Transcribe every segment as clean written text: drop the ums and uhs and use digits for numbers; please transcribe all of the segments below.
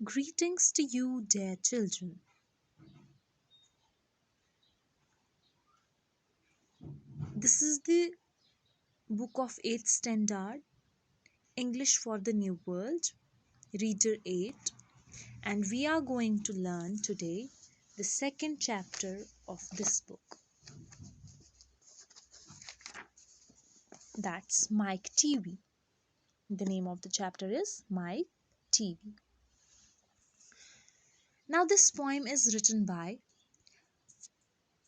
Greetings to you, dear children. This is the book of 8th standard, English for the New World, Reader 8, and we are going to learn today the second chapter of this book. That's MIKE Teavee. The name of the chapter is MIKE Teavee. Now, this poem is written by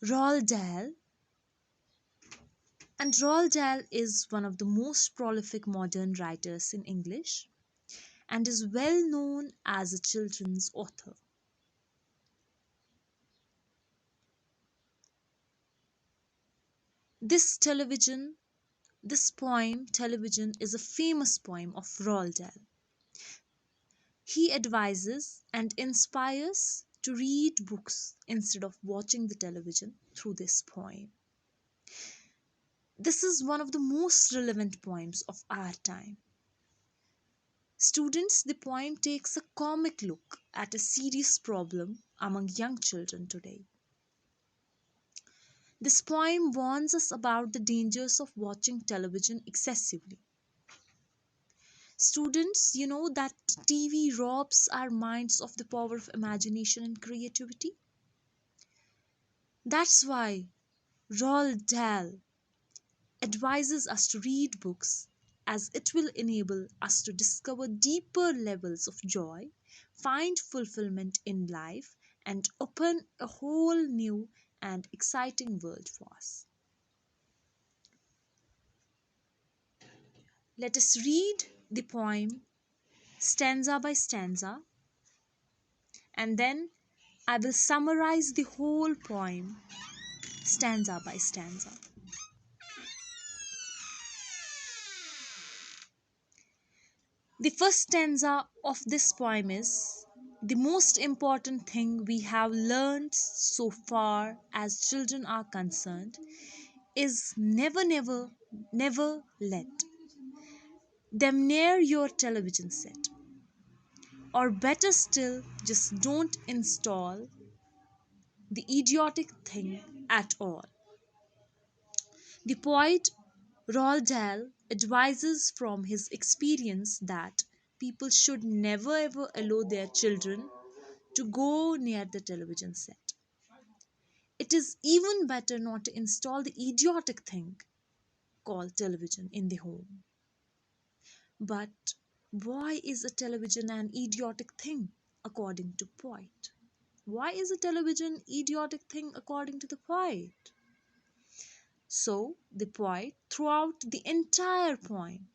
ROALD DAHL, and ROALD DAHL is one of the most prolific modern writers in English and is well known as a children's author. This poem, Television, is a famous poem of Roald Dahl. He advises and inspires to read books instead of watching the television through this poem. This is one of the most relevant poems of our time. Students, the poem takes a comic look at a serious problem among young children today. This poem warns us about the dangers of watching television excessively. Students, you know that TV robs our minds of the power of imagination and creativity. That's why Roald Dahl advises us to read books, as it will enable us to discover deeper levels of joy, find fulfillment in life, and open a whole new and exciting world for us. Let us read the poem stanza by stanza, and then I will summarize the whole poem stanza by stanza. The first stanza of this poem is: the most important thing we have learned so far as children are concerned is never, never, never let them near your television set. Or better still, just don't install the idiotic thing at all. The poet Roald Dahl advises from his experience that people should never ever allow their children to go near the television set. It is even better not to install the idiotic thing called television in the home. But why is a television an idiotic thing according to poet? Why is a television idiotic thing according to the poet? So the poet, throughout the entire poem,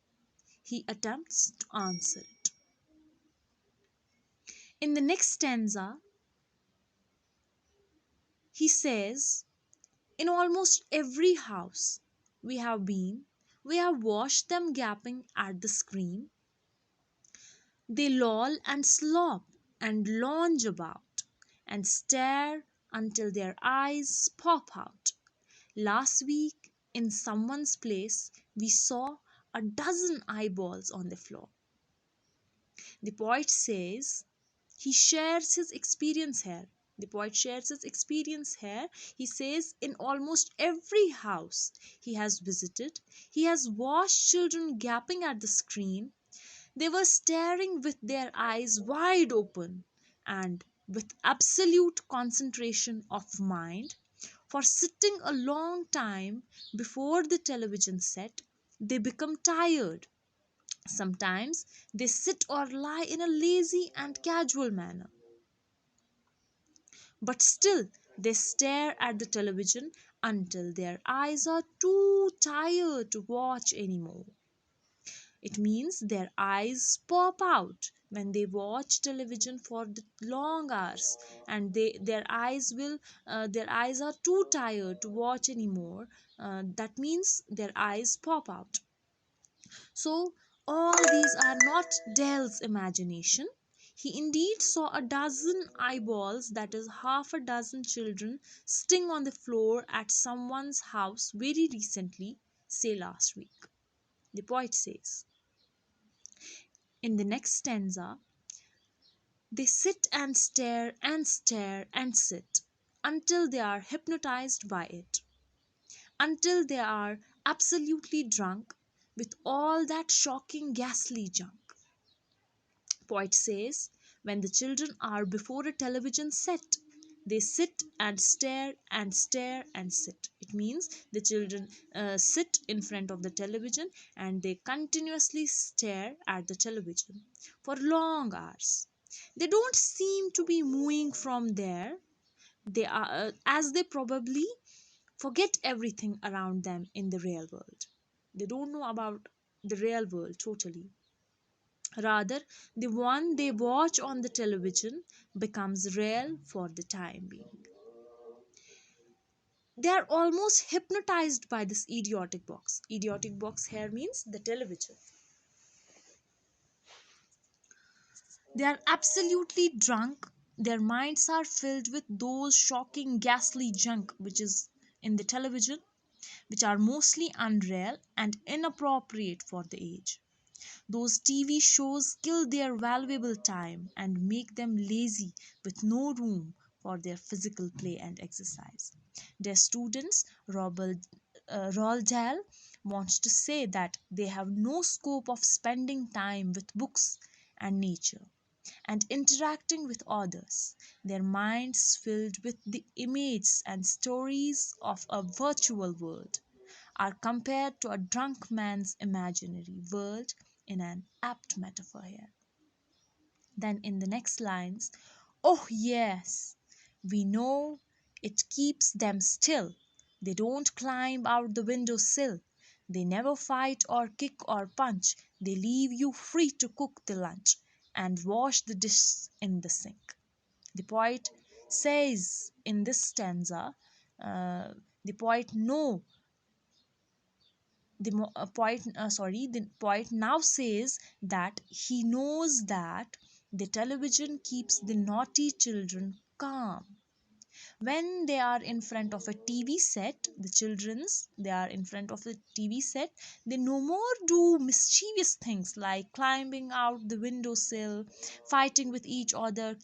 he attempts to answer it. In the next stanza, he says, in almost every house we have been, we have watched them gaping at the screen. They loll and slop and lounge about and stare until their eyes pop out. Last week, in someone's place, we saw a dozen eyeballs on the floor. The poet says he shares his experience here. The poet shares his experience here. He says in almost every house he has visited, he has watched children gaping at the screen. They were staring with their eyes wide open and with absolute concentration of mind. For sitting a long time before the television set, they become tired. Sometimes they sit or lie in a lazy and casual manner. But still, they stare at the television until their eyes are too tired to watch anymore. It means their eyes pop out when they watch television for the long hours, and their eyes are too tired to watch anymore. That means their eyes pop out. So all these are not Dell's imagination. He indeed saw a dozen eyeballs, that is, half a dozen children, sitting on the floor at someone's house very recently, say last week. The poet says. In the next stanza, They sit and stare and stare and sit until they are hypnotized by it, until they are absolutely drunk with all that shocking, ghastly junk. Poet says, when the children are before a television set, they sit and stare and stare and sit. It means the children sit in front of the television and they continuously stare at the television for long hours. They don't seem to be moving from there. They are, as they probably forget everything around them in the real world. They don't know about the real world totally. Rather, the one they watch on the television becomes real for the time being. They are almost hypnotized by this idiotic box. Idiotic box here means the television. They are absolutely drunk. Their minds are filled with those shocking, ghastly junk which is in the television, which are mostly unreal and inappropriate for the age. Those TV shows kill their valuable time and make them lazy with no room for their physical play and exercise. Their students, Roald Dahl, wants to say that they have no scope of spending time with books and nature and interacting with others, their minds filled with the images and stories of a virtual world are compared to a drunk man's imaginary world in an apt metaphor here. Then in the next lines, oh yes, we know it keeps them still. They don't climb out the window sill. They never fight or kick or punch. They leave you free to cook the lunch and wash the dishes in the sink. The poet says in this stanza, the poet know the poet now says that he knows that the television keeps the naughty children calm. When they are in front of a TV set, the children's they are in front of the TV set, they no more do mischievous things like climbing out the windowsill, fighting with each other,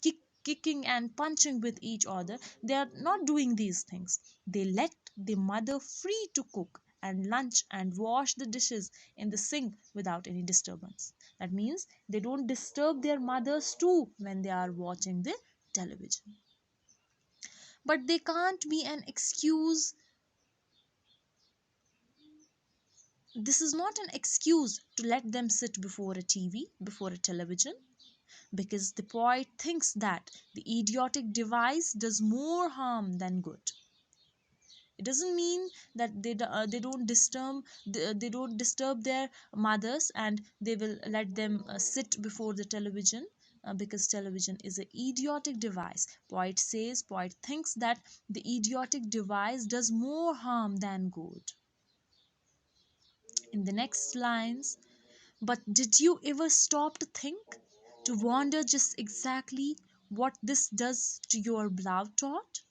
kicking and punching with each other. They are not doing these things. They let the mother free to cook and lunch and wash the dishes in the sink without any disturbance. That means they don't disturb their mothers too when they are watching the television. But they can't be an excuse. This is not an excuse to let them sit before a TV, before a television, because the poet thinks that the idiotic device does more harm than good. It doesn't mean that they don't disturb their mothers and they will let them sit before the television, because television is an idiotic device. Poet thinks that the idiotic device does more harm than good. In the next lines, but did you ever stop to think, to wonder just exactly what this does to your beloved thought?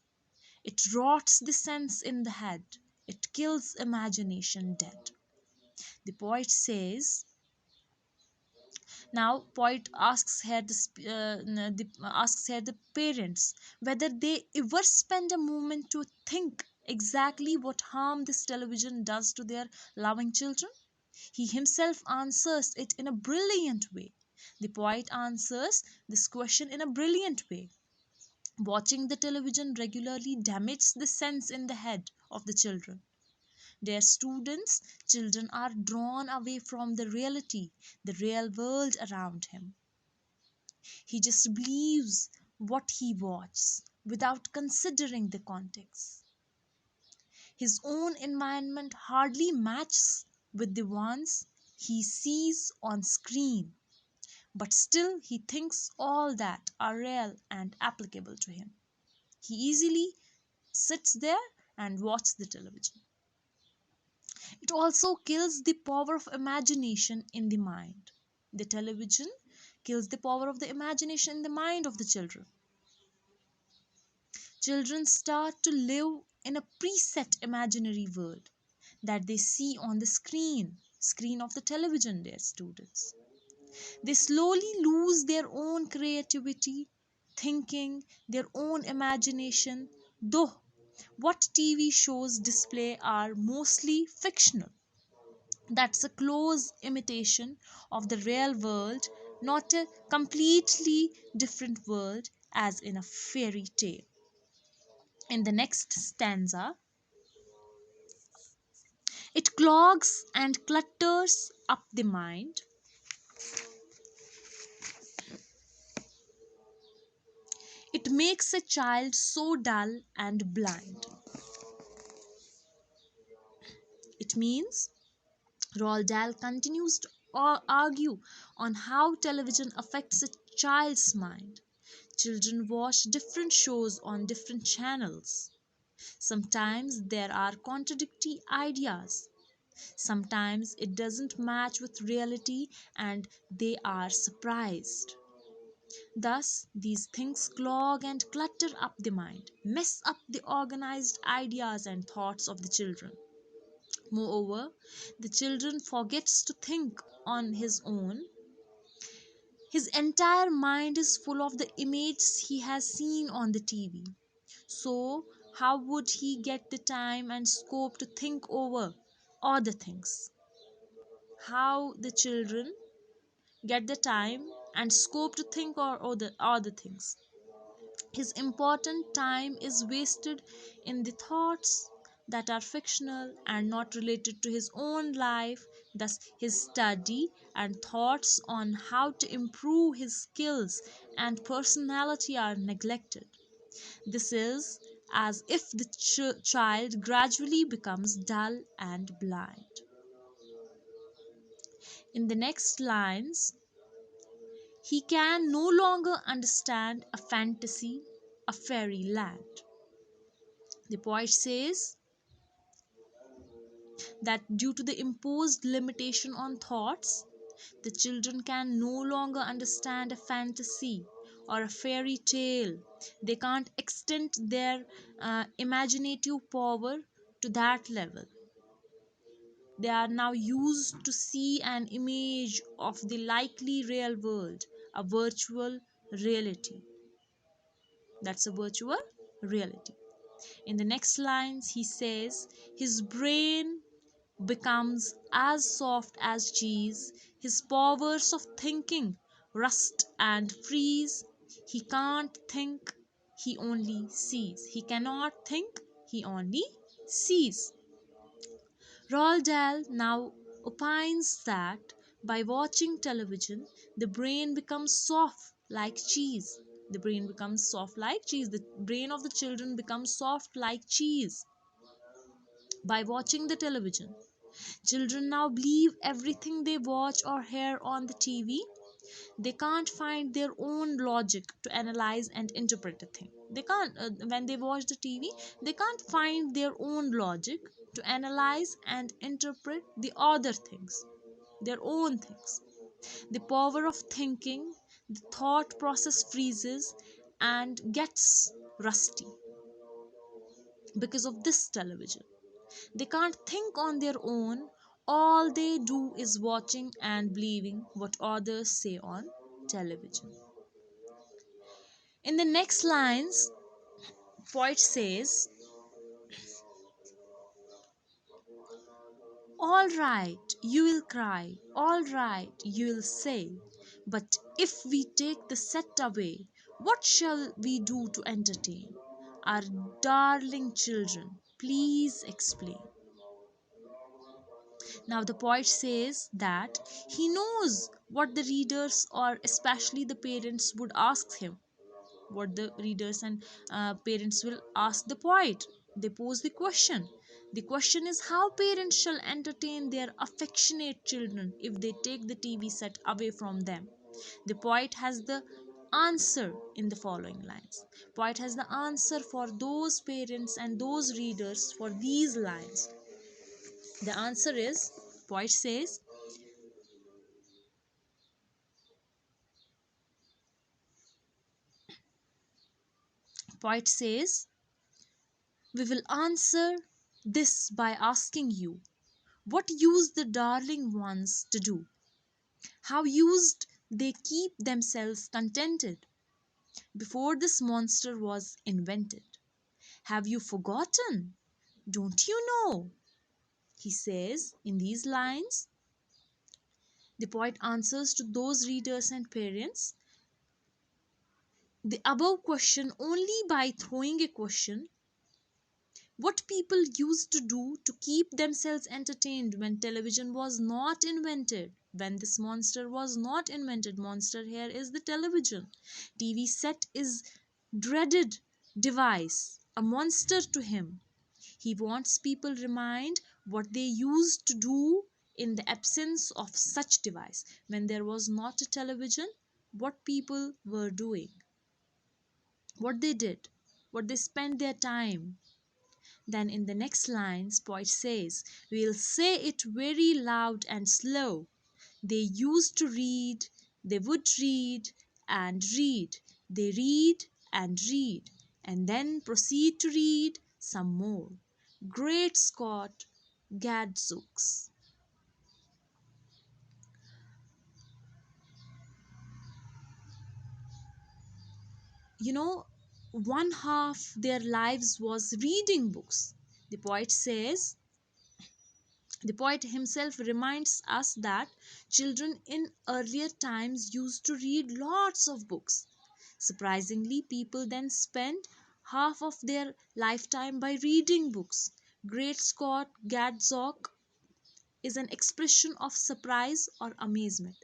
It rots the sense in the head. It kills imagination dead. The poet says, now poet asks here the parents whether they ever spend a moment to think exactly what harm this television does to their loving children. He himself answers it in a brilliant way. The poet answers this question in a brilliant way. Watching the television regularly damages the sense in the head of the children. Their students, children are drawn away from the reality, the real world around him. He just believes what he watches without considering the context. His own environment hardly matches with the ones he sees on screen, but still he thinks all that are real and applicable to him. He easily sits there and watches the television. It also kills the power of imagination in the mind. The television kills the power of the imagination in the mind of the children. Children start to live in a preset imaginary world that they see on the screen of the television, their students. They slowly lose their own creativity, thinking, their own imagination, though what TV shows display are mostly fictional. That's a close imitation of the real world, not a completely different world as in a fairy tale. In the next stanza, it clogs and clutters up the mind. It makes a child so dull and blind. It means Roald Dahl continues to argue on how television affects a child's mind. Children watch different shows on different channels. Sometimes there are contradictory ideas. Sometimes it doesn't match with reality and they are surprised. Thus, these things clog and clutter up the mind, mess up the organized ideas and thoughts of the children. Moreover, the children forgets to think on his own. His entire mind is full of the images he has seen on the TV. So, how would he get the time and scope to think over other things? How the children get the time and scope to think or other things? His important time is wasted in the thoughts that are fictional and not related to his own life. Thus, his study and thoughts on how to improve his skills and personality are neglected. This is as if the child gradually becomes dull and blind. In the next lines, he can no longer understand a fantasy, a fairy land. The poet says that due to the imposed limitation on thoughts, the children can no longer understand a fantasy or a fairy tale. They can't extend their imaginative power to that level. They are now used to see an image of the likely real world, a virtual reality. That's a virtual reality. In the next lines, he says, his brain becomes as soft as cheese, his powers of thinking rust and freeze. He can't think, he only sees. He cannot think, he only sees. Roald Dahl now opines that by watching television, the brain becomes soft like cheese. The brain becomes soft like cheese. The brain of the children becomes soft like cheese by watching the television. Children now believe everything they watch or hear on the TV. They can't find their own logic to analyze and interpret a thing. They can't, when they watch the TV, they can't find their own logic to analyze and interpret the other things, their own things. The power of thinking, the thought process freezes and gets rusty because of this television. They can't think on their own. All they do is watching and believing what others say on television. In the next lines, poet says, all right, you will cry, all right, you will say, but if we take the set away, what shall we do to entertain our darling children? Please explain. Now, the poet says that he knows what the readers or especially the parents would ask him, what the readers and parents will ask the poet. They pose the question. The question is how parents shall entertain their affectionate children if they take the TV set away from them. The poet has the answer in the following lines. Poet has the answer for those parents and those readers for these lines. The answer is, poet says, poet says, we will answer this by asking you, what use the darling ones to do? How used they keep themselves contented before this monster was invented. Have you forgotten? Don't you know? He says in these lines. The poet answers to those readers and parents the above question only by throwing a question: what people used to do to keep themselves entertained when television was not invented, when this monster was not invented. Monster here is the television. TV set is dreaded device, a monster to him. He wants people remind what they used to do in the absence of such device. When there was not a television, what people were doing, what they did, what they spent their time. Then in the next lines, poet says, we'll say it very loud and slow. They used to read, they would read and read. They read and then proceed to read some more. Great Scott, gadzooks. You know, one half their lives was reading books. The poet says, the poet himself reminds us that children in earlier times used to read lots of books. Surprisingly, people then spent half of their lifetime by reading books. Great Scott, Gadzooks is an expression of surprise or amazement.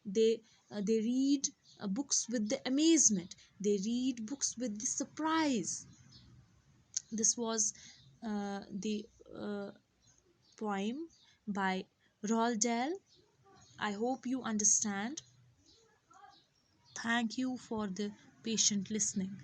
They read books with the amazement. They read books with the surprise. This was the poem by Roald Dahl. I hope you understand. Thank you for the patient listening.